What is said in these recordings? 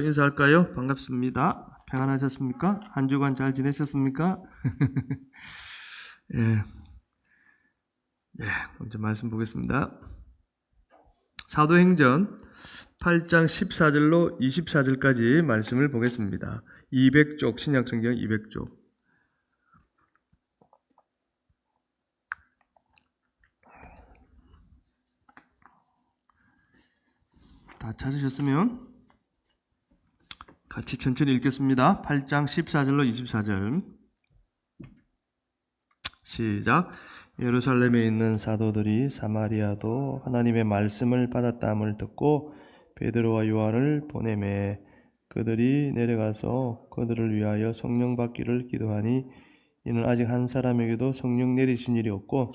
인사할까요? 반갑습니다. 평안하셨습니까? 한 주간 잘 지내셨습니까? 예, 먼저 말씀 보겠습니다. 사도행전 8장 14절로 24절까지 말씀을 보겠습니다. 200쪽, 신약성경 200쪽. 다 찾으셨으면 같이 천천히 읽겠습니다. 8장 14절로 24절. 시작. 예루살렘에 있는 사도들이 사마리아도 하나님의 말씀을 받았다함을 듣고 베드로와 요한을 보내매 그들이 내려가서 그들을 위하여 성령 받기를 기도하니 이는 아직 한 사람에게도 성령 내리신 일이 없고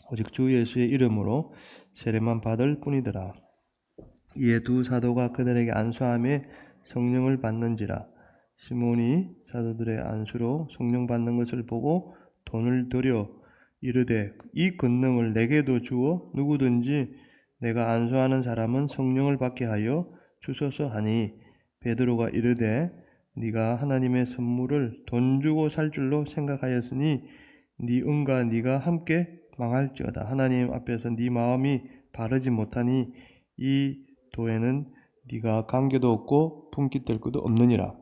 오직 주 예수의 이름으로 세례만 받을 뿐이더라. 이에 두 사도가 그들에게 안수하며 성령을 받는지라. 시몬이 사도들의 안수로 성령 받는 것을 보고 돈을 들여 이르되 이 권능을 내게도 주어 누구든지 내가 안수하는 사람은 성령을 받게 하여 주소서 하니 베드로가 이르되 네가 하나님의 선물을 돈 주고 살 줄로 생각하였으니 네 은과 네가 함께 망할지어다. 하나님 앞에서 네 마음이 바르지 못하니 이 도에는 네가 관계도 없고 분깃될 것도 없느니라.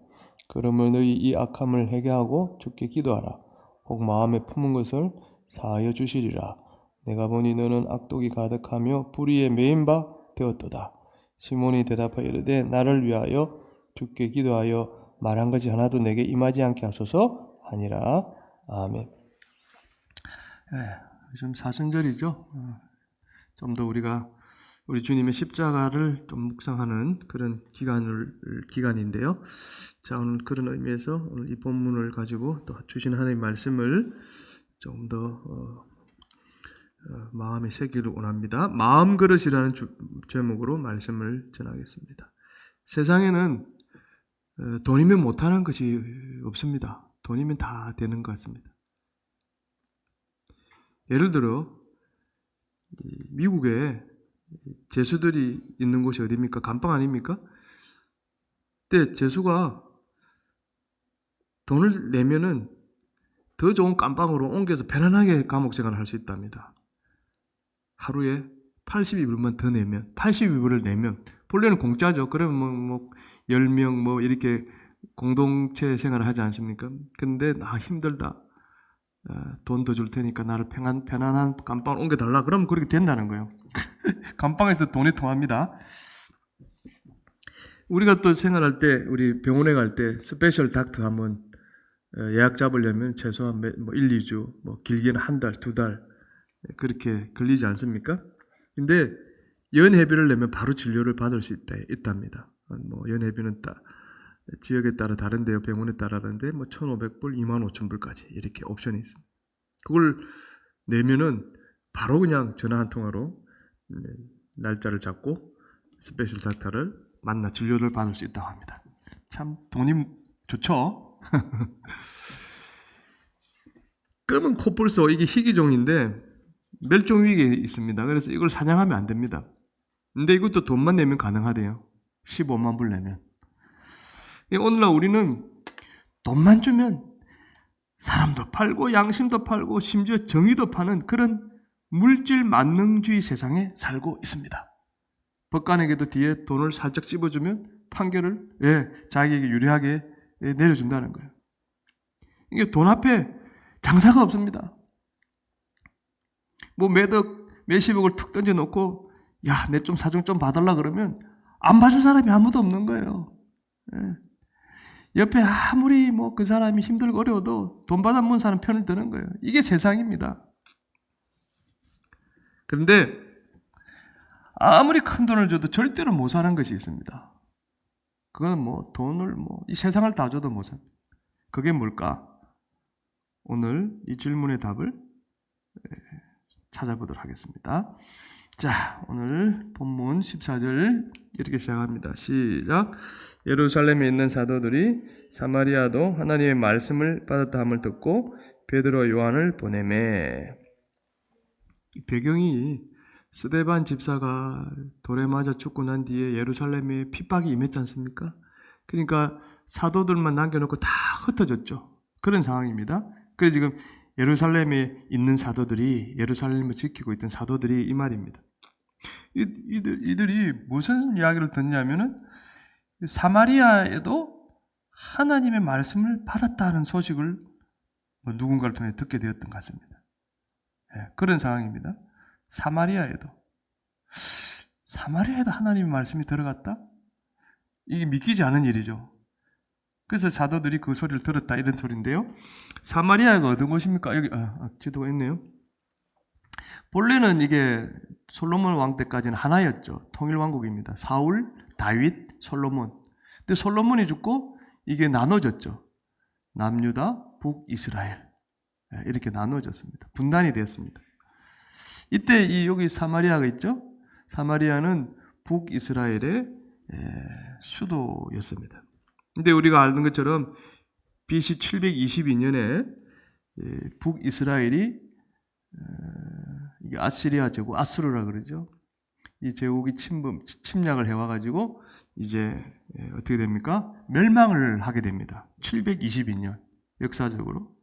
그러면 너희 이 악함을 회개하고 주께 기도하라. 혹 마음에 품은 것을 사하여 주시리라. 내가 보니 너는 악독이 가득하며 불의에 매인 바 되었도다. 시몬이 대답하여 이르되 나를 위하여 주께 기도하여 말한 것이 하나도 내게 임하지 않게 하소서 하니라. 아멘. 좀 사순절이죠. 좀 더 우리가 우리 주님의 십자가를 좀 묵상하는 그런 기간인데요. 자, 오늘 그런 의미에서 오늘 이 본문을 가지고 또 주신 하나님의 말씀을 좀 더 마음에 새기를 원합니다. 마음그릇이라는 제목으로 말씀을 전하겠습니다. 세상에는 돈이면 못하는 것이 없습니다. 돈이면 다 되는 것 같습니다. 예를 들어 미국에 재수들이 있는 곳이 어디입니까? 감방 아닙니까? 근데 재수가 돈을 내면은 더 좋은 감방으로 옮겨서 편안하게 감옥 생활을 할 수 있답니다. 하루에 82불만 더 내면, 82불을 내면, 본래는 공짜죠. 그러면 10명 이렇게 공동체 생활을 하지 않습니까? 근데 힘들다. 돈 더 줄 테니까 나를 편안한 감방을 옮겨달라. 그러면 그렇게 된다는 거예요. 감방에서 돈이 통합니다. 우리가 또 생활할 때, 우리 병원에 갈 때 스페셜 닥터 한번 예약 잡으려면 최소한 1, 2주, 길게는 한 달, 2달 그렇게 걸리지 않습니까? 근데 연회비를 내면 바로 진료를 받을 수 있답니다. 연회비는 지역에 따라 다른데요. 병원에 따라 다른데 1,500불, 25,000불까지 이렇게 옵션이 있습니다. 그걸 내면은 바로 그냥 전화 한 통화로 날짜를 잡고 스페셜 닥터를 만나 진료를 받을 수 있다고 합니다. 참 돈이 좋죠? 검은 코뿔소, 이게 희귀종인데 멸종 위기에 있습니다. 그래서 이걸 사냥하면 안 됩니다. 근데 이것도 돈만 내면 가능하대요. 15만 불 내면. 오늘날 우리는 돈만 주면 사람도 팔고 양심도 팔고 심지어 정의도 파는 그런 물질 만능주의 세상에 살고 있습니다. 법관에게도 뒤에 돈을 살짝 찝어주면 판결을 자기에게 유리하게 내려준다는 거예요. 이게 돈 앞에 장사가 없습니다. 몇십억을 툭 던져놓고 내 좀 사정 좀 봐달라 그러면 안 봐줄 사람이 아무도 없는 거예요. 옆에 아무리 그 사람이 힘들고 어려워도 돈 받아먹은 사람 편을 드는 거예요. 이게 세상입니다. 그런데 아무리 큰 돈을 줘도 절대로 못 사는 것이 있습니다. 그건 돈을 이 세상을 다 줘도 못 삽니다. 그게 뭘까? 오늘 이 질문의 답을 찾아보도록 하겠습니다. 자, 오늘 본문 14절 이렇게 시작합니다. 시작. 예루살렘에 있는 사도들이 사마리아도 하나님의 말씀을 받았다 함을 듣고 베드로 요한을 보내매. 배경이 스데반 집사가 돌에 맞아 죽고 난 뒤에 예루살렘에 핍박이 임했지 않습니까? 그러니까 사도들만 남겨놓고 다 흩어졌죠. 그런 상황입니다. 그래서 지금 예루살렘에 있는 사도들이, 예루살렘을 지키고 있던 사도들이 이 말입니다. 이들이 무슨 이야기를 듣냐면은 사마리아에도 하나님의 말씀을 받았다는 소식을 누군가를 통해 듣게 되었던 것 같습니다. 그런 상황입니다. 사마리아에도 하나님의 말씀이 들어갔다? 이게 믿기지 않은 일이죠. 그래서 사도들이 그 소리를 들었다 이런 소리인데요. 사마리아가 어떤 곳입니까? 여기 지도가 있네요. 본래는 이게 솔로몬 왕 때까지는 하나였죠. 통일왕국입니다. 사울, 다윗, 솔로몬. 근데 솔로몬이 죽고 이게 나눠졌죠. 남유다, 북이스라엘. 이렇게 나눠졌습니다. 분단이 되었습니다. 이때 여기 사마리아가 있죠. 사마리아는 북이스라엘의 수도였습니다. 근데 우리가 아는 것처럼 BC 722년에 북이스라엘이 이게 아시리아 제국, 아수르라 그러죠. 이 제국이 침략을 해와가지고 이제 어떻게 됩니까? 멸망을 하게 됩니다. 722년 역사적으로.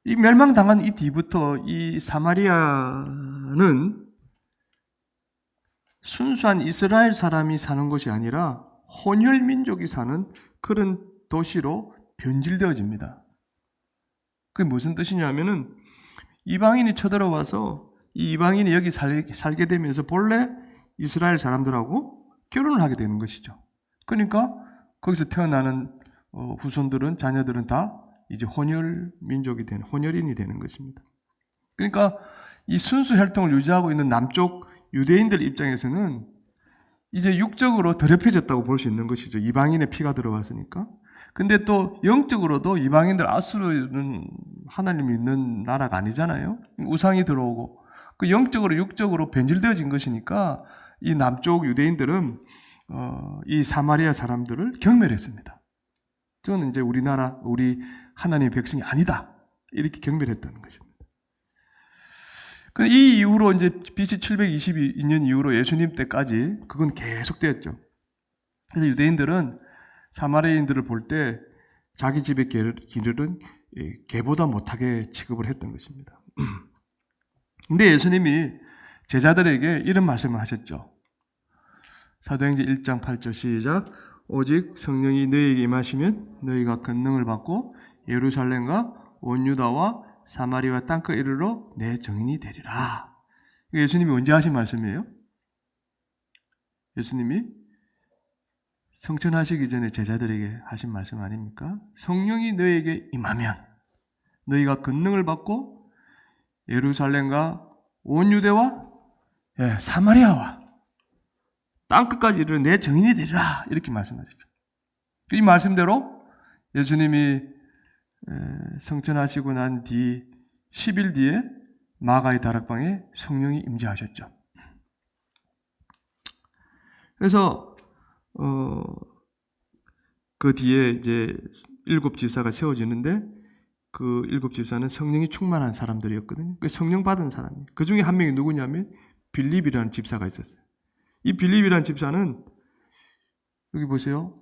이 멸망당한 이 뒤부터 이 사마리아는 순수한 이스라엘 사람이 사는 것이 아니라 혼혈 민족이 사는 그런 도시로 변질되어집니다. 그게 무슨 뜻이냐면은 이방인이 쳐들어와서 이 이방인이 여기 살게 되면서 본래 이스라엘 사람들하고 결혼을 하게 되는 것이죠. 그러니까 거기서 태어나는 후손들은, 자녀들은 다 이제 혼혈 민족이 되는, 혼혈인이 되는 것입니다. 그러니까 이 순수 혈통을 유지하고 있는 남쪽 유대인들 입장에서는 이제 육적으로 더럽혀졌다고 볼 수 있는 것이죠. 이방인의 피가 들어왔으니까. 근데 또 영적으로도 이방인들, 아수르는 하나님이 있는 나라가 아니잖아요. 우상이 들어오고 그 영적으로 육적으로 변질되어진 것이니까 이 남쪽 유대인들은 이 사마리아 사람들을 경멸했습니다. 저는 이제 우리나라, 우리 하나님의 백성이 아니다 이렇게 경멸했다는 것입니다. 이 이후로 이제 BC 722년 이후로 예수님 때까지 그건 계속되었죠. 그래서 유대인들은 사마리아인들을 볼 때 자기 집의 기를은 개보다 못하게 취급을 했던 것입니다. 근데 예수님이 제자들에게 이런 말씀을 하셨죠. 사도행전 1장 8절 시작. 오직 성령이 너희에게 임하시면 너희가 권능을 받고 예루살렘과 온 유다와 사마리아 땅끝 이르러 내 증인이 되리라. 예수님이 언제 하신 말씀이에요? 예수님이 성천하시기 전에 제자들에게 하신 말씀 아닙니까? 성령이 너희에게 임하면 너희가 권능을 받고 예루살렘과 온 유대와 사마리아와 땅끝까지 이르러 내 증인이 되리라. 이렇게 말씀하셨죠. 이 말씀대로 예수님이 성천하시고 난 뒤 10일 뒤에 마가의 다락방에 성령이 임재하셨죠. 그래서 그 뒤에 이제 7 집사가 세워지는데 그 7 집사는 성령이 충만한 사람들이었거든요. 그 성령 받은 사람이에요. 그 중에 한 명이 누구냐면 빌립이라는 집사가 있었어요. 이 빌립이라는 집사는 여기 보세요.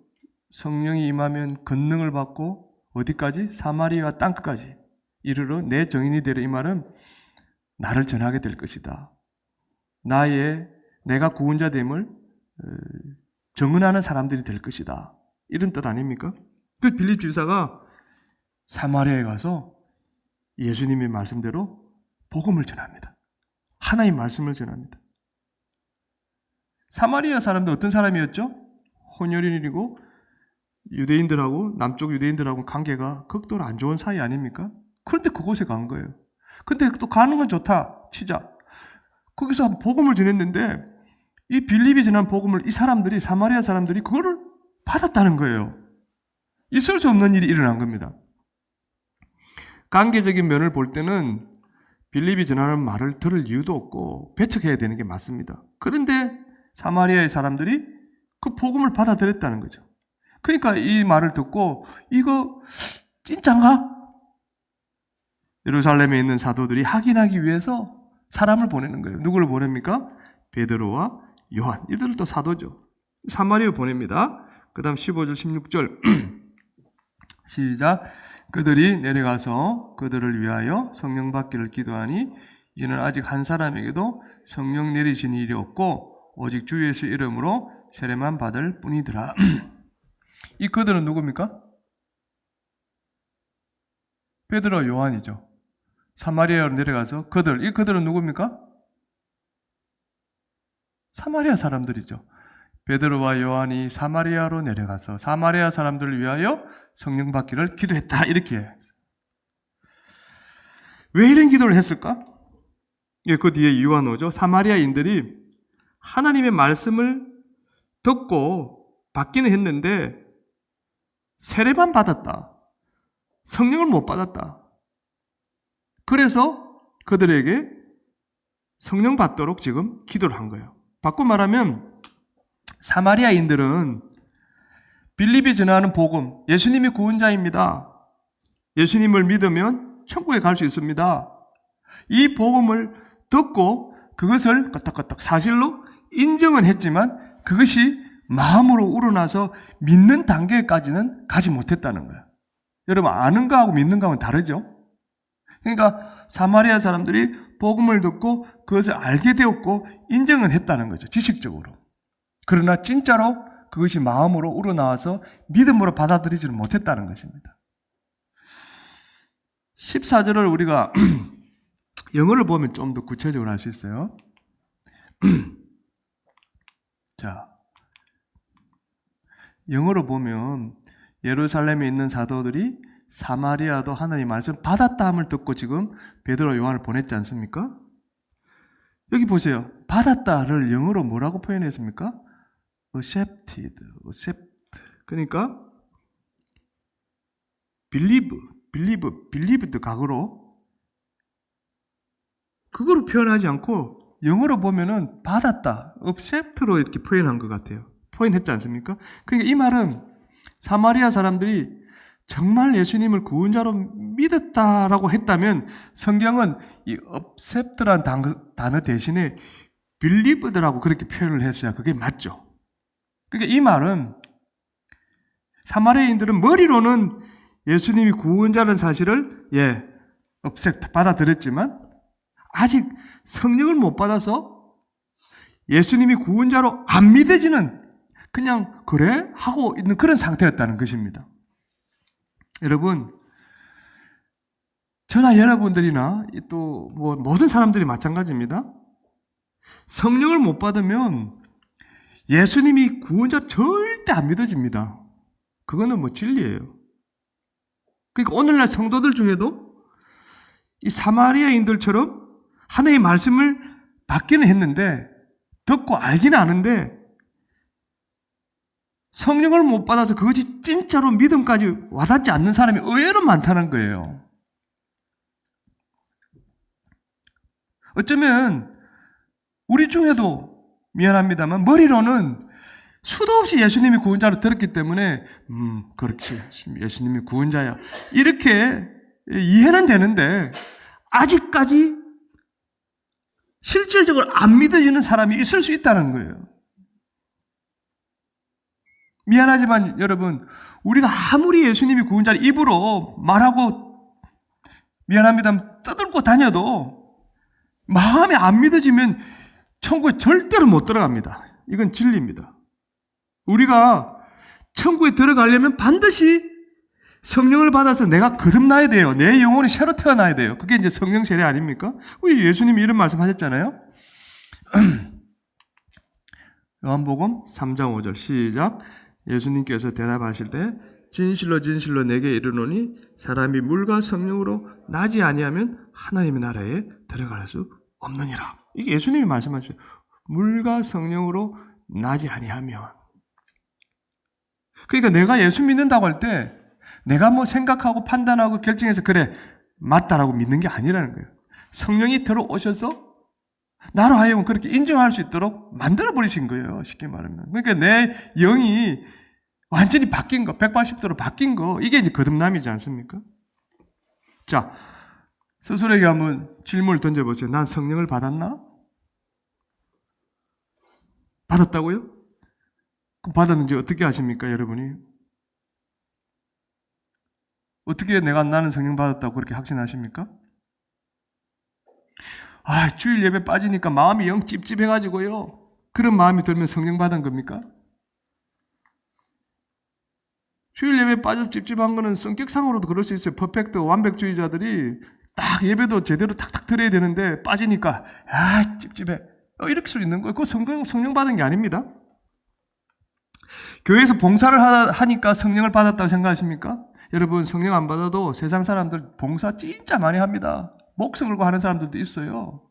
성령이 임하면 권능을 받고 어디까지? 사마리아 땅끝까지 이르러 내 증인이 되리라. 이 말은 나를 전하게 될 것이다. 내가 구원자 됨을 증언하는 사람들이 될 것이다. 이런 뜻 아닙니까? 그 빌립 집사가 사마리아에 가서 예수님의 말씀대로 복음을 전합니다. 하나님의 말씀을 전합니다. 사마리아 사람들 어떤 사람이었죠? 혼혈인이고 유대인들하고 남쪽 유대인들하고 관계가 극도로 안 좋은 사이 아닙니까? 그런데 그곳에 간 거예요. 근데 또 가는 건 좋다 치자. 거기서 복음을 전했는데 이 빌립이 전한 복음을 이 사람들이, 사마리아 사람들이 그거를 받았다는 거예요. 있을 수 없는 일이 일어난 겁니다. 관계적인 면을 볼 때는 빌립이 전하는 말을 들을 이유도 없고 배척해야 되는 게 맞습니다. 그런데 사마리아의 사람들이 그 복음을 받아들였다는 거죠. 그러니까 이 말을 듣고 이거 진짠가? 예루살렘에 있는 사도들이 확인하기 위해서 사람을 보내는 거예요. 누구를 보냅니까? 베드로와 요한. 이들도 사도죠. 사마리아 보냅니다. 그 다음 15절 16절 시작. 그들이 내려가서 그들을 위하여 성령 받기를 기도하니 이는 아직 한 사람에게도 성령 내리신 일이 없고 오직 주 예수 이름으로 세례만 받을 뿐이더라. 이 그들은 누굽니까? 베드로와 요한이죠. 사마리아로 내려가서 이 그들은 누굽니까? 사마리아 사람들이죠. 베드로와 요한이 사마리아로 내려가서 사마리아 사람들을 위하여 성령 받기를 기도했다. 이렇게. 왜 이런 기도를 했을까? 예, 그 뒤에 이유가 나오죠. 사마리아인들이 하나님의 말씀을 듣고 받기는 했는데 세례만 받았다. 성령을 못 받았다. 그래서 그들에게 성령 받도록 지금 기도를 한 거예요. 바꿔 말하면 사마리아인들은 빌립이 전하는 복음, 예수님이 구원자입니다. 예수님을 믿으면 천국에 갈 수 있습니다. 이 복음을 듣고 그것을 까딱까딱 사실로 인정은 했지만 그것이 마음으로 우러나서 믿는 단계까지는 가지 못했다는 거예요. 여러분, 아는 거하고 믿는 거하고는 다르죠? 그러니까 사마리아 사람들이 복음을 듣고 그것을 알게 되었고 인정은 했다는 거죠. 지식적으로. 그러나 진짜로 그것이 마음으로 우러나와서 믿음으로 받아들이지를 못했다는 것입니다. 14절을 우리가 영어를 보면 좀 더 구체적으로 알 수 있어요. 자, 영어로 보면 예루살렘에 있는 사도들이 사마리아도 하나님 말씀을 받았다함을 듣고 지금 베드로 요한을 보냈지 않습니까? 여기 보세요. 받았다를 영어로 뭐라고 표현했습니까? accepted. 그러니까 believed 각으로 그거로 표현하지 않고 영어로 보면은 받았다, accept로 이렇게 표현한 것 같아요. 표현했지 않습니까? 그러니까 이 말은 사마리아 사람들이 정말 예수님을 구원자로 믿었다라고 했다면 성경은 이 accept란 단어 대신에 believed라고 그렇게 표현을 했어야 그게 맞죠. 그러니까 이 말은 사마리아인들은 머리로는 예수님이 구원자라는 사실을 accept 받아들였지만 아직 성령을 못 받아서 예수님이 구원자로 안 믿어지는 그냥 그래? 하고 있는 그런 상태였다는 것입니다. 여러분, 저나 여러분들이나 또 모든 사람들이 마찬가지입니다. 성령을 못 받으면 예수님이 구원자 절대 안 믿어집니다. 그거는 진리예요. 그러니까 오늘날 성도들 중에도 이 사마리아인들처럼 하나님의 말씀을 받기는 했는데 듣고 알기는 아는데 성령을 못 받아서 그것이 진짜로 믿음까지 와닿지 않는 사람이 의외로 많다는 거예요. 어쩌면 우리 중에도 미안합니다만 머리로는 수도 없이 예수님이 구원자로 들었기 때문에 그렇지, 예수님이 구원자야 이렇게 이해는 되는데 아직까지 실질적으로 안 믿어지는 사람이 있을 수 있다는 거예요. 미안하지만 여러분, 우리가 아무리 예수님이 구원자를 입으로 말하고 미안합니다 떠들고 다녀도 마음에 안 믿어지면 천국에 절대로 못 들어갑니다. 이건 진리입니다. 우리가 천국에 들어가려면 반드시 성령을 받아서 내가 거듭나야 돼요. 내 영혼이 새로 태어나야 돼요. 그게 이제 성령 세례 아닙니까? 우리 예수님이 이런 말씀 하셨잖아요. 요한복음 3장 5절 시작. 예수님께서 대답하실 때 진실로 진실로 내게 이르노니 사람이 물과 성령으로 나지 아니하면 하나님의 나라에 들어갈 수 없느니라. 이게 예수님이 말씀하셨어요. 물과 성령으로 나지 아니하면. 그러니까 내가 예수 믿는다고 할 때 내가 생각하고 판단하고 결정해서 그래 맞다라고 믿는 게 아니라는 거예요. 성령이 들어오셔서 나로 하여금 그렇게 인정할 수 있도록 만들어버리신 거예요. 쉽게 말하면. 그러니까 내 영이 완전히 바뀐 거, 180도로 바뀐 거, 이게 이제 거듭남이지 않습니까? 자, 스스로에게 한번 질문을 던져보세요. 난 성령을 받았나? 받았다고요? 받았는지 어떻게 아십니까, 여러분이? 어떻게 나는 성령 받았다고 그렇게 확신하십니까? 주일 예배 빠지니까 마음이 영 찝찝해가지고요. 그런 마음이 들면 성령 받은 겁니까? 주일 예배 빠져서 찝찝한 거는 성격상으로도 그럴 수 있어요. 퍼펙트 완벽주의자들이 딱 예배도 제대로 탁탁 드려야 되는데 빠지니까 찝찝해. 이렇게 수 있는 거예요. 그거 성령 받은 게 아닙니다. 교회에서 봉사를 하니까 성령을 받았다고 생각하십니까? 여러분, 성령 안 받아도 세상 사람들 봉사 진짜 많이 합니다. 목숨 걸고 하는 사람들도 있어요.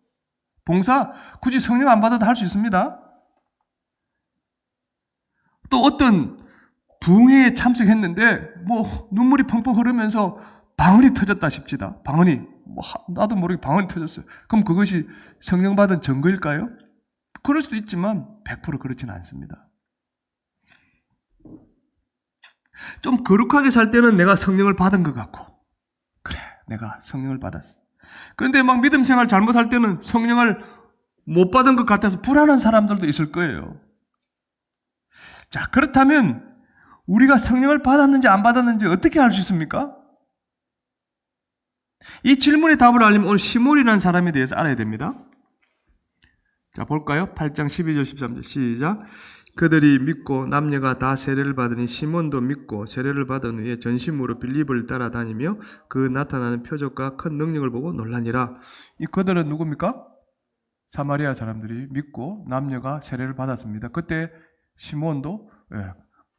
봉사 굳이 성령 안 받아도 할 수 있습니다. 또 어떤 부흥회에 참석했는데 눈물이 펑펑 흐르면서 방언이 터졌다 싶지다. 방언이 나도 모르게 방언이 터졌어요. 그럼 그것이 성령 받은 증거일까요? 그럴 수도 있지만 100% 그렇지는 않습니다. 좀 거룩하게 살 때는 내가 성령을 받은 것 같고, 그래, 내가 성령을 받았어. 그런데 막 믿음 생활 잘못할 때는 성령을 못 받은 것 같아서 불안한 사람들도 있을 거예요. 자, 그렇다면 우리가 성령을 받았는지 안 받았는지 어떻게 알 수 있습니까? 이 질문의 답을 알려면 오늘 시몬이라는 사람에 대해서 알아야 됩니다. 자, 볼까요? 8장 12절 13절 시작. 그들이 믿고 남녀가 다 세례를 받으니 시몬도 믿고 세례를 받은 후에 전심으로 빌립을 따라다니며 그 나타나는 표적과 큰 능력을 보고 놀라니라. 이 그들은 누굽니까? 사마리아 사람들이 믿고 남녀가 세례를 받았습니다. 그때 시몬도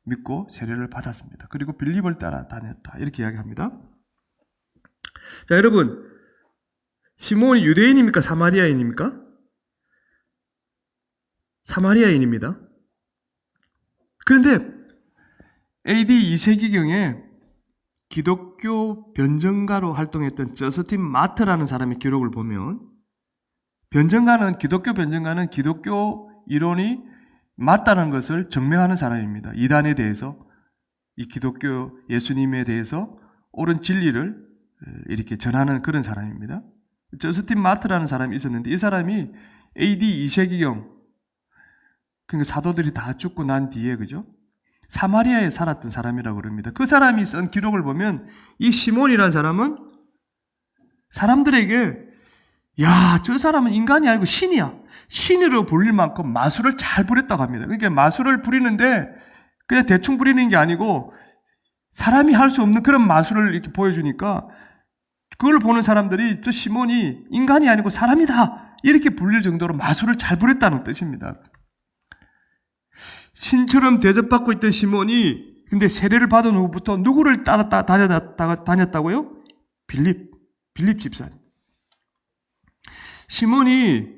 믿고 세례를 받았습니다. 그리고 빌립을 따라다녔다. 이렇게 이야기합니다. 자, 여러분, 시몬이 유대인입니까? 사마리아인입니까? 사마리아인입니다. 그런데 AD 2세기경에 기독교 변증가로 활동했던 저스틴 마트라는 사람의 기록을 보면 기독교 변증가는 기독교 이론이 맞다는 것을 증명하는 사람입니다. 이단에 대해서, 이 기독교 예수님에 대해서 옳은 진리를 이렇게 전하는 그런 사람입니다. 저스틴 마트라는 사람이 있었는데 이 사람이 AD 2세기경, 그러니까 사도들이 다 죽고 난 뒤에, 그죠? 사마리아에 살았던 사람이라고 그럽니다. 그 사람이 쓴 기록을 보면 이 시몬이라는 사람은 사람들에게 저 사람은 인간이 아니고 신이야. 신으로 불릴 만큼 마술을 잘 부렸다고 합니다. 그러니까 마술을 부리는데 그냥 대충 부리는 게 아니고 사람이 할 수 없는 그런 마술을 이렇게 보여주니까 그걸 보는 사람들이 저 시몬이 인간이 아니고 사람이다. 이렇게 불릴 정도로 마술을 잘 부렸다는 뜻입니다. 신처럼 대접받고 있던 시몬이 근데 세례를 받은 후부터 누구를 다녔다고요? 빌립 집사님. 시몬이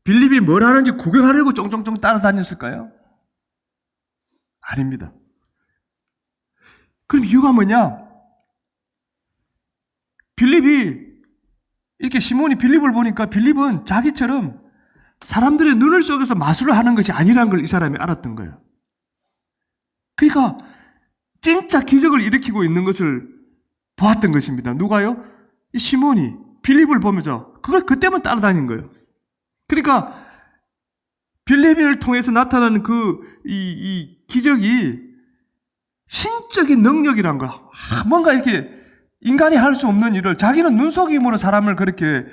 빌립이 뭘 하는지 구경하려고 쫑쫑쫑 따라다녔을까요? 아닙니다. 그럼 이유가 뭐냐? 시몬이 빌립을 보니까 빌립은 자기처럼 사람들의 눈을 속여서 마술을 하는 것이 아니라는 걸 이 사람이 알았던 거예요. 그러니까 진짜 기적을 일으키고 있는 것을 보았던 것입니다. 누가요? 이 시몬이 빌립을 보면서 그걸 그때만 따라다닌 거예요. 그러니까 빌립을 통해서 나타나는 이 기적이 신적인 능력이란 거야. 뭔가 이렇게 인간이 할 수 없는 일을 자기는 눈속임으로 사람을 그렇게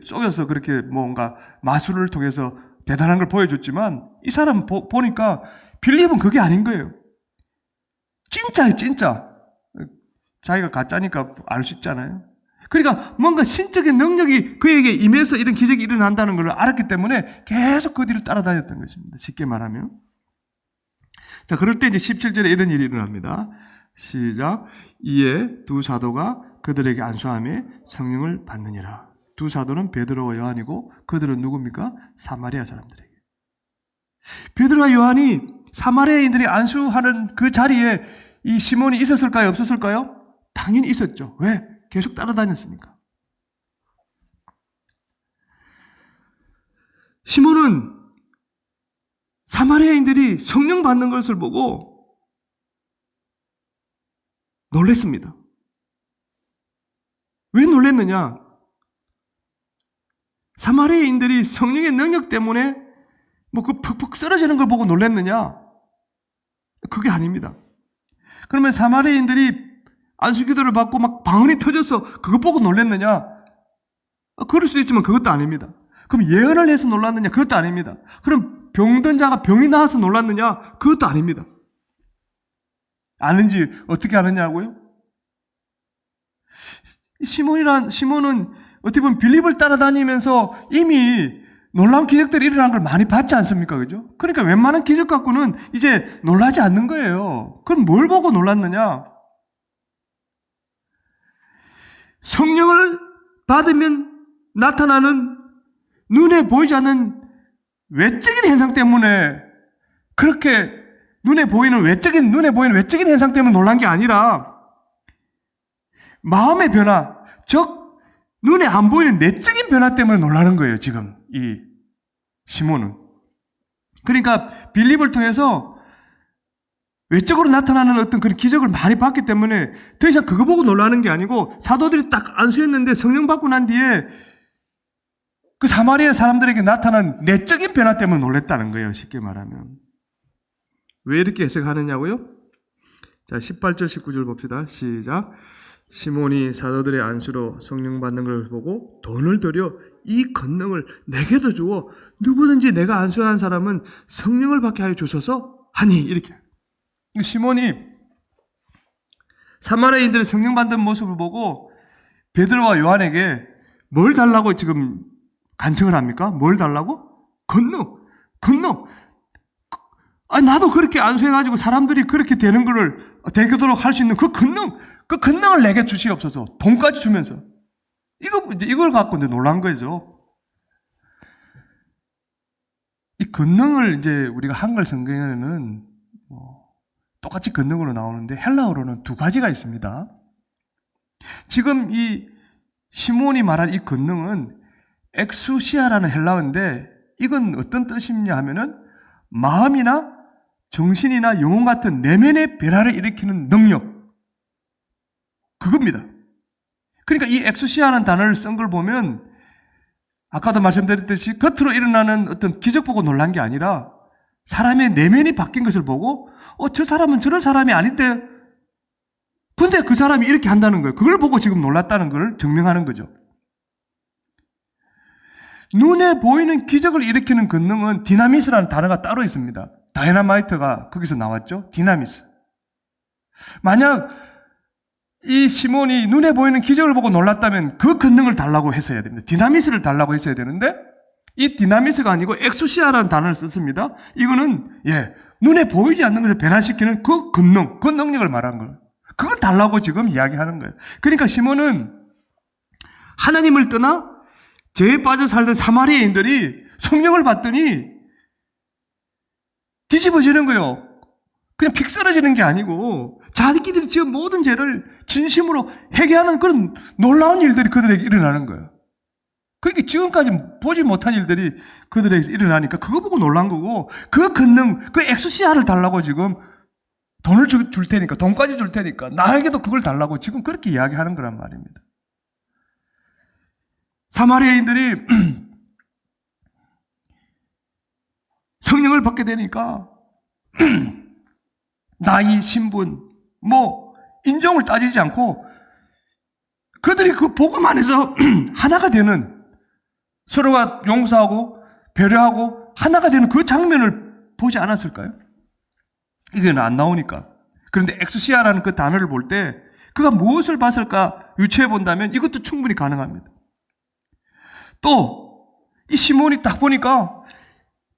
속여서 그렇게 뭔가 마술을 통해서 대단한 걸 보여줬지만 이 사람 보니까 빌립은 그게 아닌 거예요. 진짜예요, 진짜. 자기가 가짜니까 알 수 있잖아요. 그러니까 뭔가 신적인 능력이 그에게 임해서 이런 기적이 일어난다는 걸 알았기 때문에 계속 그 뒤를 따라다녔던 것입니다. 쉽게 말하면. 자, 그럴 때 이제 17절에 이런 일이 일어납니다. 시작. 이에 두 사도가 그들에게 안수하며 성령을 받느니라. 두 사도는 베드로와 요한이고 그들은 누굽니까? 사마리아 사람들에게. 베드로와 요한이 사마리아인들이 안수하는 그 자리에 이 시몬이 있었을까요? 없었을까요? 당연히 있었죠. 왜? 계속 따라다녔으니까. 시몬은 사마리아인들이 성령 받는 것을 보고 놀랬습니다. 왜 놀랬느냐? 사마리아인들이 성령의 능력 때문에 그 푹푹 쓰러지는 걸 보고 놀랬느냐? 그게 아닙니다. 그러면 사마리아인들이 안수기도를 받고 막 방언이 터져서 그것 보고 놀랐느냐? 그럴 수도 있지만 그것도 아닙니다. 그럼 예언을 해서 놀랐느냐? 그것도 아닙니다. 그럼 병든 자가 병이 나와서 놀랐느냐? 그것도 아닙니다. 아는지 어떻게 아느냐고요? 시몬은 어떻게 보면 빌립을 따라다니면서 이미 놀라운 기적들이 일어난 걸 많이 봤지 않습니까? 그죠? 그러니까 웬만한 기적 갖고는 이제 놀라지 않는 거예요. 그럼 뭘 보고 놀랐느냐? 성령을 받으면 나타나는 눈에 보이지 않는 외적인 현상 때문에 그렇게 눈에 보이는 외적인 현상 때문에 놀란 게 아니라 마음의 변화, 즉 눈에 안 보이는 내적인 변화 때문에 놀라는 거예요, 지금 이 시몬은. 그러니까 빌립을 통해서 외적으로 나타나는 어떤 그런 기적을 많이 봤기 때문에 더 이상 그거 보고 놀라는 게 아니고 사도들이 딱 안수했는데 성령 받고 난 뒤에 그 사마리아 사람들에게 나타난 내적인 변화 때문에 놀랬다는 거예요, 쉽게 말하면. 왜 이렇게 해석하느냐고요? 자, 18절 19절 봅시다. 시작. 시몬이 사도들의 안수로 성령 받는 걸 보고 돈을 들여 이 권능을 내게도 주어 누구든지 내가 안수한 사람은 성령을 받게 하여 주소서 하니, 이렇게. 시몬이 사마리아인들의 성령 받는 모습을 보고 베드로와 요한에게 뭘 달라고 지금 간청을 합니까? 뭘 달라고? 권능. 나도 그렇게 안수해가지고 사람들이 그렇게 되는 거를 되도록 할 수 있는 그 권능을 내게 주시옵소서. 돈까지 주면서. 이걸 갖고 이제 놀란 거죠. 이 권능을 이제 우리가 한글 성경에는 똑같이 권능으로 나오는데 헬라어로는 두 가지가 있습니다. 지금 이 시몬이 말한 이 권능은 엑수시아라는 헬라어인데 이건 어떤 뜻이냐 하면은 마음이나 정신이나 영혼 같은 내면의 변화를 일으키는 능력, 그겁니다. 그러니까 이 엑수시아라는 단어를 쓴 걸 보면 아까도 말씀드렸듯이 겉으로 일어나는 어떤 기적 보고 놀란 게 아니라 사람의 내면이 바뀐 것을 보고 저 사람은 저런 사람이 아닌데 근데 그 사람이 이렇게 한다는 거예요. 그걸 보고 지금 놀랐다는 걸 증명하는 거죠. 눈에 보이는 기적을 일으키는 권능은 디나미스라는 단어가 따로 있습니다. 다이너마이트가 거기서 나왔죠. 디나미스. 만약 이 시몬이 눈에 보이는 기적을 보고 놀랐다면 그 권능을 달라고 했어야 됩니다. 디나미스를 달라고 했어야 되는데 이 디나미스가 아니고 엑수시아라는 단어를 썼습니다. 이거는 눈에 보이지 않는 것을 변화시키는 그 권능, 그 능력을 말하는 거예요. 그걸 달라고 지금 이야기하는 거예요. 그러니까 시몬은 하나님을 떠나 죄에 빠져 살던 사마리아인들이 성령을 받더니 뒤집어지는 거예요. 그냥 픽 쓰러지는 게 아니고 자기들이 지은 모든 죄를 진심으로 회개하는 그런 놀라운 일들이 그들에게 일어나는 거예요. 그러니까 지금까지 보지 못한 일들이 그들에게서 일어나니까 그거 보고 놀란 거고 그 권능, 그 엑수시아를 달라고 지금 돈을 줄 테니까, 돈까지 줄 테니까 나에게도 그걸 달라고 지금 그렇게 이야기하는 거란 말입니다. 사마리아인들이 성령을 받게 되니까 나이, 신분, 인종을 따지지 않고 그들이 그 복음 안에서 하나가 되는, 서로가 용서하고 배려하고 하나가 되는 그 장면을 보지 않았을까요? 이건 안 나오니까. 그런데 엑수시아라는 그 단어를 볼 때 그가 무엇을 봤을까 유추해 본다면 이것도 충분히 가능합니다. 또 이 시몬이 딱 보니까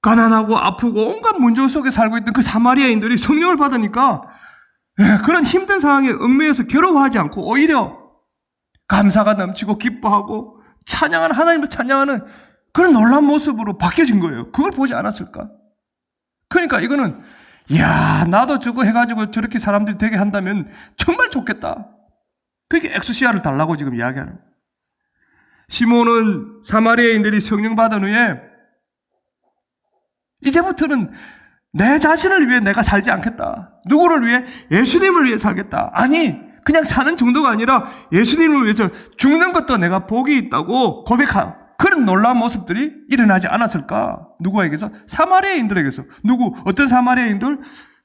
가난하고 아프고 온갖 문제 속에 살고 있던 그 사마리아인들이 성령을 받으니까 그런 힘든 상황에 얽매여서 괴로워하지 않고 오히려 감사가 넘치고 기뻐하고 찬양하는, 하나님을 찬양하는 그런 놀라운 모습으로 바뀌어진 거예요. 그걸 보지 않았을까? 그러니까 이거는 나도 저거 해가지고 저렇게 사람들이 되게 한다면 정말 좋겠다. 그게 엑수시아를 달라고 지금 이야기하는 거예요. 시몬은 사마리아인들이 성령 받은 후에 이제부터는 내 자신을 위해 내가 살지 않겠다. 누구를 위해? 예수님을 위해 살겠다. 아니, 그냥 사는 정도가 아니라 예수님을 위해서 죽는 것도 내가 복이 있다고 고백한 그런 놀라운 모습들이 일어나지 않았을까? 누구에게서? 사마리아인들에게서. 어떤 사마리아인들?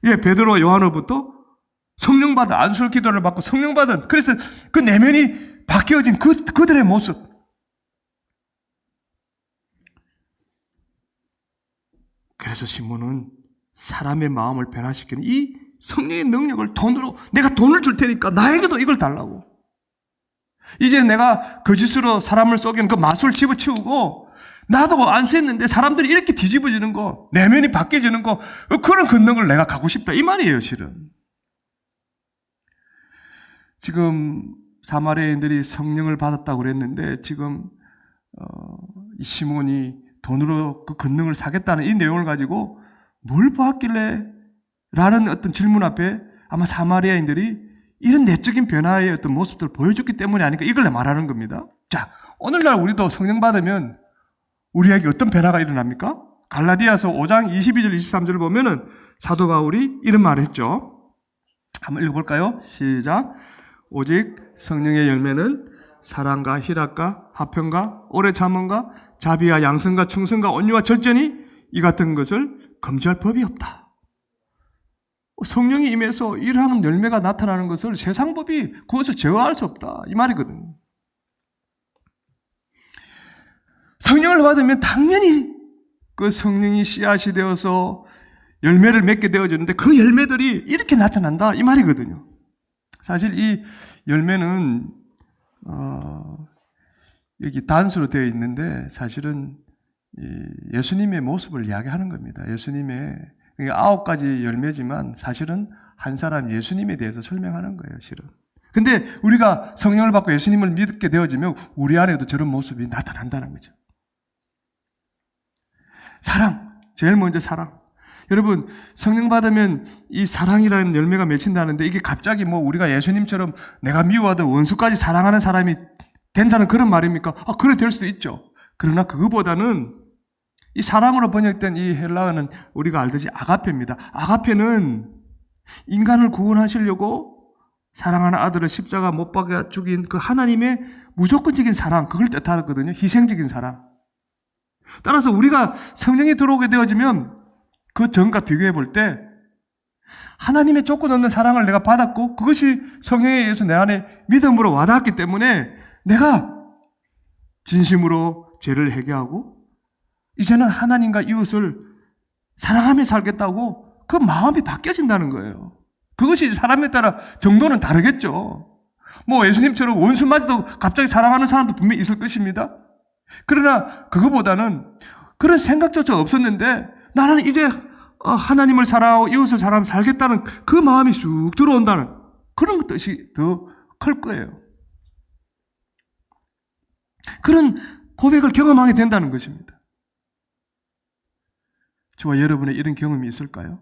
예, 베드로와 요한으로부터 성령 받은 안술 기도를 받고 성령 받은 그래서 그 내면이 바뀌어진 그들의 모습. 그래서 시몬은 사람의 마음을 변화시키는 이 성령의 능력을 돈으로 내가 돈을 줄 테니까 나에게도 이걸 달라고. 이제 내가 거짓으로 사람을 속이는 그 마술 집어치우고 나도 안수했는데 사람들이 이렇게 뒤집어지는 거, 내면이 바뀌어지는 거, 그런 권능을 내가 갖고 싶다. 이 말이에요, 실은. 지금 사마리아인들이 성령을 받았다고 그랬는데 지금 이 시몬이 돈으로 그 권능을 사겠다는 이 내용을 가지고 뭘 보았길래? 라는 어떤 질문 앞에 아마 사마리아인들이 이런 내적인 변화의 어떤 모습들을 보여줬기 때문이 아닐까 이걸 말하는 겁니다. 자, 오늘날 우리도 성령 받으면 우리에게 어떤 변화가 일어납니까? 갈라디아서 5장 22절 23절을 보면은 사도 바울이 이런 말을 했죠. 한번 읽어볼까요? 시작. 오직 성령의 열매는 사랑과 희락과 화평과 오래 참음과 자비와 양선과 충성과 온유와 절제니 이 같은 것을 금지할 법이 없다. 성령이 임해서 일하는 열매가 나타나는 것을 세상 법이 그것을 제어할 수 없다. 이 말이거든요. 성령을 받으면 당연히 그 성령이 씨앗이 되어서 열매를 맺게 되어지는데 그 열매들이 이렇게 나타난다. 이 말이거든요. 사실 이 열매는 여기 단수로 되어 있는데 사실은 예수님의 모습을 이야기하는 겁니다. 예수님의 9가지 열매지만 사실은 한 사람 예수님에 대해서 설명하는 거예요, 실은. 근데 우리가 성령을 받고 예수님을 믿게 되어지면 우리 안에도 저런 모습이 나타난다는 거죠. 사랑, 제일 먼저 사랑. 여러분, 성령 받으면 이 사랑이라는 열매가 맺힌다는데 이게 갑자기 뭐 우리가 예수님처럼 내가 미워하던 원수까지 사랑하는 사람이 된다는 그런 말입니까? 그래 될 수도 있죠. 그러나 그거보다는 이 사랑으로 번역된 이 헬라어는 우리가 알듯이 아가페입니다. 아가페는 인간을 구원하시려고 사랑하는 아들을 십자가 못 박아 죽인 그 하나님의 무조건적인 사랑, 그걸 뜻하거든요. 희생적인 사랑. 따라서 우리가 성령이 들어오게 되어지면 그 전과 비교해 볼 때 하나님의 조건 없는 사랑을 내가 받았고 그것이 성령에 의해서 내 안에 믿음으로 와닿았기 때문에 내가 진심으로 죄를 회개하고 이제는 하나님과 이웃을 사랑하며 살겠다고 그 마음이 바뀌어진다는 거예요. 그것이 사람에 따라 정도는 다르겠죠. 뭐 예수님처럼 원수마저도 갑자기 사랑하는 사람도 분명히 있을 것입니다. 그러나 그거보다는 그런 생각조차 없었는데 나는 이제 하나님을 사랑하고 이웃을 사랑하며 살겠다는 그 마음이 쑥 들어온다는 그런 뜻이 더 클 거예요. 그런 고백을 경험하게 된다는 것입니다. 저와 여러분의 이런 경험이 있을까요?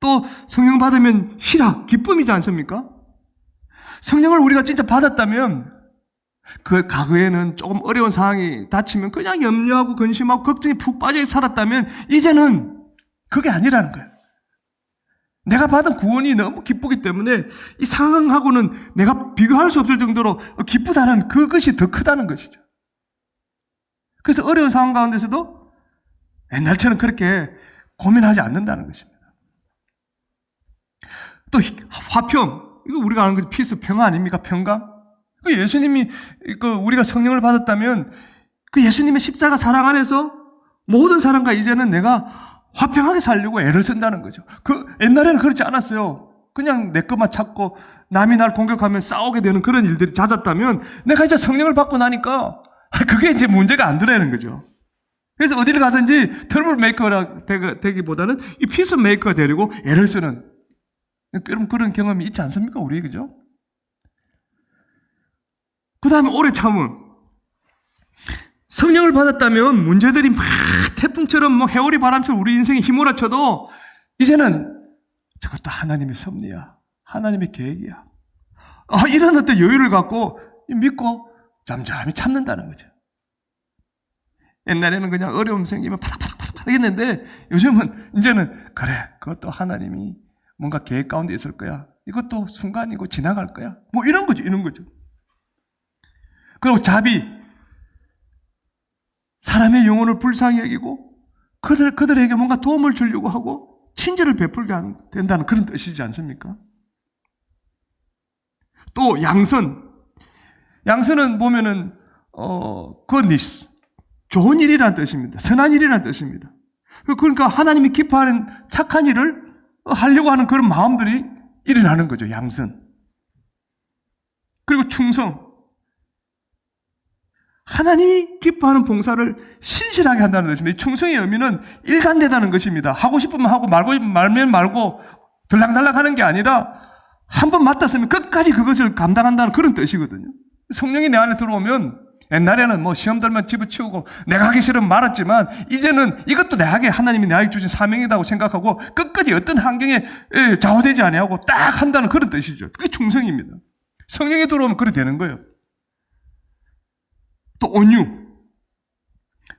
또 성령 받으면 희락, 기쁨이지 않습니까? 성령을 우리가 진짜 받았다면 그 과거에는 조금 어려운 상황이 닥치면 그냥 염려하고 근심하고 걱정에 푹 빠져 살았다면 이제는 그게 아니라는 거예요. 내가 받은 구원이 너무 기쁘기 때문에 이 상황하고는 내가 비교할 수 없을 정도로 기쁘다는 그것이 더 크다는 것이죠. 그래서 어려운 상황 가운데서도 옛날처럼 그렇게 고민하지 않는다는 것입니다. 또 화평, 이거 우리가 아는 거 피스 평화 아닙니까? 평강. 예수님이 우리가 성령을 받았다면 그 예수님의 십자가 사랑 안에서 모든 사람과 이제는 내가 화평하게 살려고 애를 쓴다는 거죠. 그 옛날에는 그렇지 않았어요. 그냥 내 것만 찾고 남이 날 공격하면 싸우게 되는 그런 일들이 잦았다면 내가 이제 성령을 받고 나니까 그게 이제 문제가 안 되는 거죠. 그래서 어디를 가든지 트러블 메이커가 되기보다는 이 피스 메이커가 되려고 애를 쓰는 그런 경험이 있지 않습니까? 우리 그죠? 그 다음에 오래 참음. 성령을 받았다면 문제들이 막 태풍처럼 뭐 해오리 바람처럼 우리 인생에 휘몰아쳐도 이제는 저것도 하나님의 섭리야. 하나님의 계획이야. 이런 어떤 여유를 갖고 믿고 잠잠히 참는다는 거죠. 옛날에는 그냥 어려움 생기면 파닥파닥 했는데 요즘은 이제는 그래, 그것도 하나님이 뭔가 계획 가운데 있을 거야. 이것도 순간이고 지나갈 거야. 뭐 이런 거죠. 이런 거죠. 그리고 자비. 사람의 영혼을 불쌍히 여기고 그들에게 뭔가 도움을 주려고 하고 친절을 베풀게 된다는 그런 뜻이지 않습니까? 또 양선은 보면은 goodness, 좋은 일이라는 뜻입니다. 선한 일이라는 뜻입니다. 그러니까 하나님이 기뻐하는 착한 일을 하려고 하는 그런 마음들이 일어나는 거죠. 양선. 그리고 충성. 하나님이 기뻐하는 봉사를 신실하게 한다는 것입니다. 충성의 의미는 일관되다는 것입니다. 하고 싶으면 하고 말면 말고 들락달락 하는 게 아니라 한 번 맡았으면 끝까지 그것을 감당한다는 그런 뜻이거든요. 성령이 내 안에 들어오면 옛날에는 뭐 시험 들면 집어치우고 내가 하기 싫으면 말았지만 이제는 이것도 내게 하나님이 내게 주신 사명이라고 생각하고 끝까지 어떤 환경에 좌우되지 아니하고 딱 한다는 그런 뜻이죠. 그게 충성입니다. 성령이 들어오면 그래 되는 거예요. 또 온유.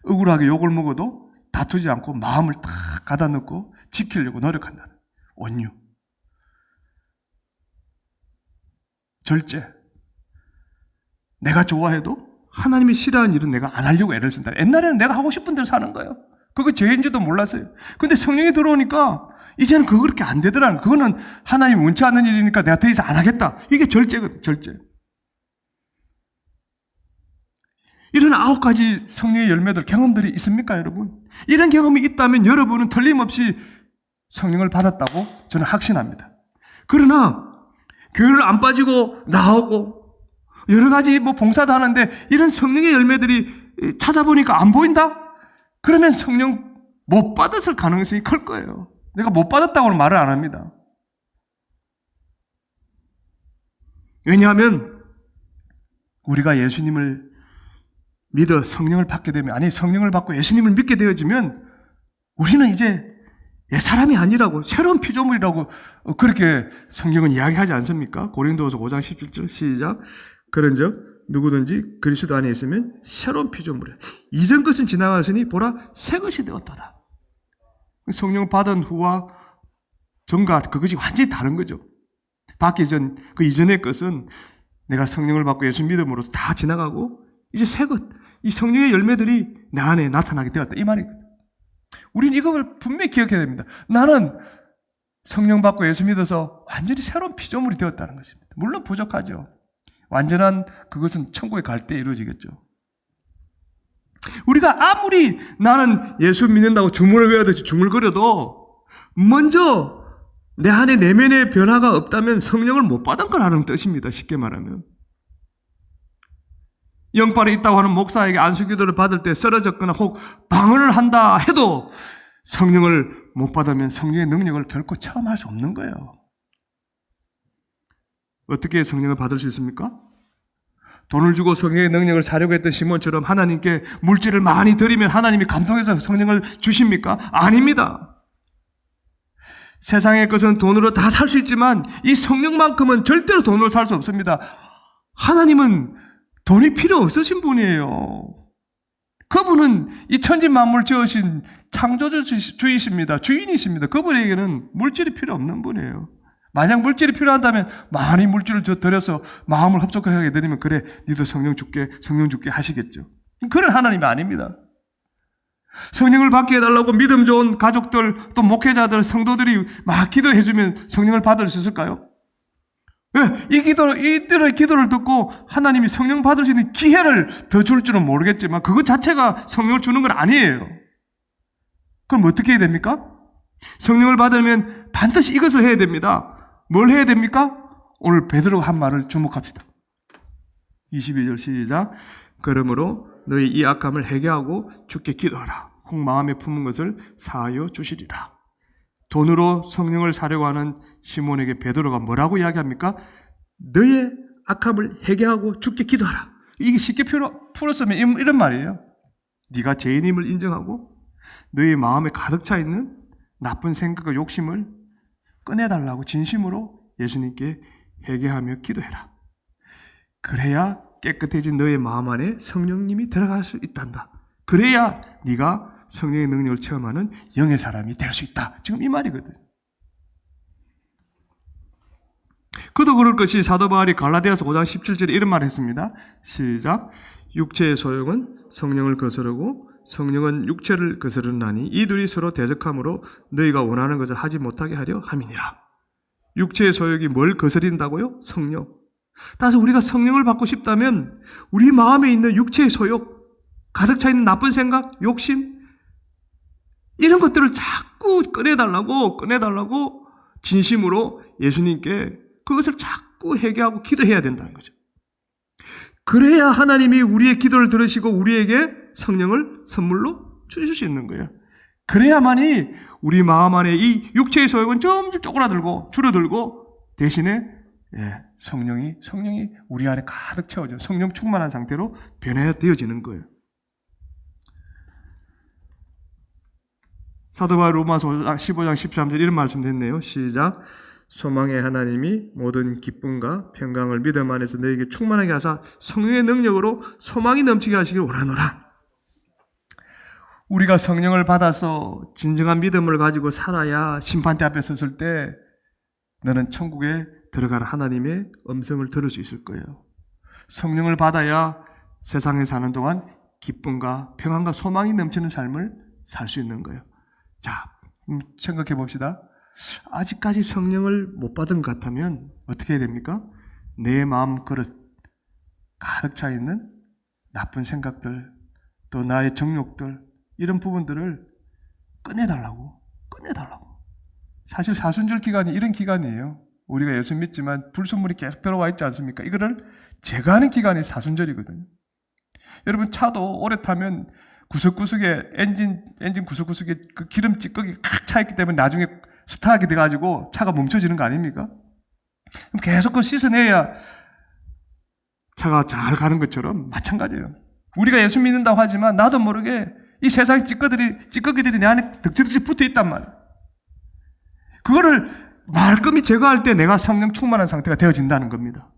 억울하게 욕을 먹어도 다투지 않고 마음을 딱 가다 넣고 지키려고 노력한다는 온유. 절제. 내가 좋아해도 하나님이 싫어하는 일은 내가 안 하려고 애를 쓴다. 옛날에는 내가 하고 싶은 대로 사는 거예요. 그거 죄인지도 몰랐어요. 근데 성령이 들어오니까 이제는 그거 그렇게 안 되더라는. 그거는 하나님이 원치 않는 일이니까 내가 더 이상 안 하겠다. 이게 절제거든, 절제. 이런 9가지 성령의 열매들, 경험들이 있습니까, 여러분? 이런 경험이 있다면 여러분은 틀림없이 성령을 받았다고 저는 확신합니다. 그러나 교회를 안 빠지고 나오고 여러 가지 뭐 봉사도 하는데 이런 성령의 열매들이 찾아보니까 안 보인다? 그러면 성령 못 받았을 가능성이 클 거예요. 내가 못 받았다고는 말을 안 합니다. 왜냐하면 우리가 예수님을 믿어 성령을 받게 되면, 아니 성령을 받고 예수님을 믿게 되어지면 우리는 이제 옛사람이 아니라고, 새로운 피조물이라고 그렇게 성경은 이야기하지 않습니까? 고린도후서 5장 17절 시작. 그런즉 누구든지 그리스도 안에 있으면 새로운 피조물이라. 이전 것은 지나갔으니 보라 새 것이 되었도다. 성령 받은 후와 전과 그것이 완전히 다른 거죠. 받기 전, 그 이전의 것은 내가 성령을 받고 예수 믿음으로써 다 지나가고 이제 새 것, 이 성령의 열매들이 내 안에 나타나게 되었다. 이 말이거든요. 우리는 이걸 분명히 기억해야 됩니다. 나는 성령 받고 예수 믿어서 완전히 새로운 피조물이 되었다는 것입니다. 물론 부족하죠. 완전한 그것은 천국에 갈 때 이루어지겠죠. 우리가 아무리 나는 예수 믿는다고 주문을 외우듯이 중얼거려도 먼저 내 안에 내면의 변화가 없다면 성령을 못 받은 거라는 뜻입니다. 쉽게 말하면. 영빨에 있다고 하는 목사에게 안수기도를 받을 때 쓰러졌거나 혹 방언을 한다 해도 성령을 못 받으면 성령의 능력을 결코 체험할 수 없는 거예요. 어떻게 성령을 받을 수 있습니까? 돈을 주고 성령의 능력을 사려고 했던 시몬처럼 하나님께 물질을 많이 드리면 하나님이 감동해서 성령을 주십니까? 아닙니다. 세상의 것은 돈으로 다 살 수 있지만 이 성령만큼은 절대로 돈으로 살 수 없습니다. 하나님은 돈이 필요 없으신 분이에요. 그분은 이 천지 만물 지으신 창조주이십니다. 주인이십니다. 그분에게는 물질이 필요 없는 분이에요. 만약 물질이 필요하다면 많이 물질을 들여서 마음을 흡족하게 드리면 그래, 니도 성령 줄게 하시겠죠. 그런 하나님이 아닙니다. 성령을 받게 해달라고 믿음 좋은 가족들, 또 목회자들, 성도들이 막 기도해주면 성령을 받을 수 있을까요? 왜? 이들의 기도를 듣고 하나님이 성령 받을 수 있는 기회를 더 줄 줄은 모르겠지만 그것 자체가 성령을 주는 건 아니에요. 그럼 어떻게 해야 됩니까? 성령을 받으면 반드시 이것을 해야 됩니다. 뭘 해야 됩니까? 오늘 베드로가 한 말을 주목합시다. 22절 시작. 그러므로 너희 이 악함을 회개하고 주께 기도하라. 혹 마음에 품은 것을 사하여 주시리라. 돈으로 성령을 사려고 하는 시몬에게 베드로가 뭐라고 이야기합니까? 너의 악함을 회개하고 주께 기도하라. 이게 쉽게 풀었으면 이런 말이에요. 네가 죄인임을 인정하고 너의 마음에 가득 차 있는 나쁜 생각과 욕심을 꺼내달라고 진심으로 예수님께 회개하며 기도해라. 그래야 깨끗해진 너의 마음 안에 성령님이 들어갈 수 있단다. 그래야 네가 성령의 능력을 체험하는 영의 사람이 될 수 있다. 지금 이 말이거든. 그도 그럴 것이 사도 바울이 갈라디아서 5장 17절에 이런 말을 했습니다. 시작. 육체의 소욕은 성령을 거스르고 성령은 육체를 거스르나니 이들이 서로 대적함으로 너희가 원하는 것을 하지 못하게 하려 함이니라. 육체의 소욕이 뭘 거스린다고요? 성령. 따라서 우리가 성령을 받고 싶다면 우리 마음에 있는 육체의 소욕, 가득 차 있는 나쁜 생각, 욕심, 이런 것들을 자꾸 꺼내달라고 진심으로 예수님께 그것을 자꾸 회개하고 기도해야 된다는 거죠. 그래야 하나님이 우리의 기도를 들으시고 우리에게 성령을 선물로 주실 수 있는 거예요. 그래야만이 우리 마음 안에 이 육체의 소욕은 점점 쪼그라들고 줄어들고 대신에 성령이 우리 안에 가득 채워져 성령 충만한 상태로 변화되어지는 거예요. 사도 바울 로마서 15장 13절 이런 말씀도 했네요. 시작. 소망의 하나님이 모든 기쁨과 평강을 믿음 안에서 너에게 충만하게 하사 성령의 능력으로 소망이 넘치게 하시길 원하노라. 우리가 성령을 받아서 진정한 믿음을 가지고 살아야 심판대 앞에 섰을 때 너는 천국에 들어가는 하나님의 음성을 들을 수 있을 거예요. 성령을 받아야 세상에 사는 동안 기쁨과 평안과 소망이 넘치는 삶을 살 수 있는 거예요. 자, 생각해 봅시다. 아직까지 성령을 못 받은 것 같다면 어떻게 해야 됩니까? 내 마음 그릇 가득 차 있는 나쁜 생각들, 또 나의 정욕들, 이런 부분들을 꺼내달라고. 사실 사순절 기간이 이런 기간이에요. 우리가 예수 믿지만 불순물이 계속 들어와 있지 않습니까? 이거를 제거하는 기간이 사순절이거든요. 여러분 차도 오래 타면 구석구석에 엔진 구석구석에 그 기름 찌꺼기 칵 차 있기 때문에 나중에 스타하게 돼가지고 차가 멈춰지는 거 아닙니까? 그럼 계속 그 씻어내야 차가 잘 가는 것처럼 마찬가지예요. 우리가 예수 믿는다고 하지만 나도 모르게 이 세상 찌꺼기들이 내 안에 덕지덕지 붙어 있단 말이에요. 그거를 말끔히 제거할 때 내가 성령 충만한 상태가 되어진다는 겁니다.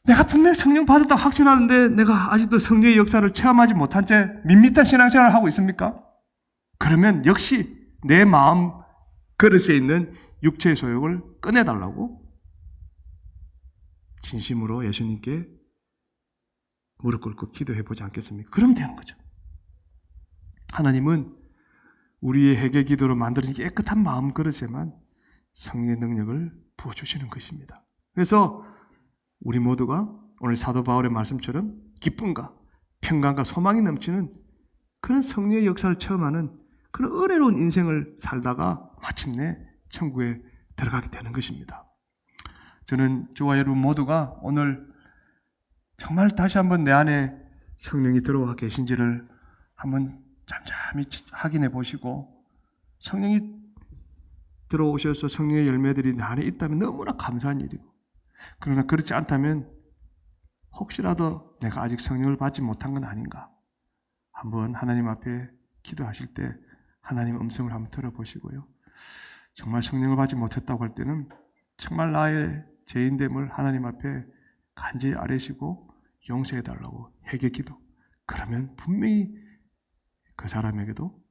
내가 분명히 성령 받았다고 확신하는데 내가 아직도 성령의 역사를 체험하지 못한 채 밋밋한 신앙생활을 하고 있습니까? 그러면 역시 내 마음 그릇에 있는 육체의 소욕을 꺼내달라고 진심으로 예수님께 무릎 꿇고 기도해 보지 않겠습니까? 그러면 되는 거죠. 하나님은 우리의 회개 기도로 만들어진 깨끗한 마음 그릇에만 성령의 능력을 부어주시는 것입니다. 그래서 우리 모두가 오늘 사도 바울의 말씀처럼 기쁨과 평강과 소망이 넘치는 그런 성령의 역사를 체험하는 그런 은혜로운 인생을 살다가 마침내 천국에 들어가게 되는 것입니다. 저는 저와 여러분 모두가 오늘 정말 다시 한번 내 안에 성령이 들어와 계신지를 한번 잠잠히 확인해 보시고 성령이 들어오셔서 성령의 열매들이 내 안에 있다면 너무나 감사한 일이고, 그러나 그렇지 않다면 혹시라도 내가 아직 성령을 받지 못한 건 아닌가 한번 하나님 앞에 기도하실 때 하나님 음성을 한번 들어보시고요. 정말 성령을 받지 못했다고 할 때는 정말 나의 죄인됨을 하나님 앞에 간절히 아뢰시고 용서해달라고 회개 기도, 그러면 분명히 그 사람에게도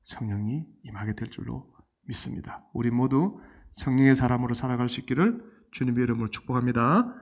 성령이 임하게 될 줄로 믿습니다. 우리 모두 성령의 사람으로 살아갈 수 있기를 주님의 이름으로 축복합니다.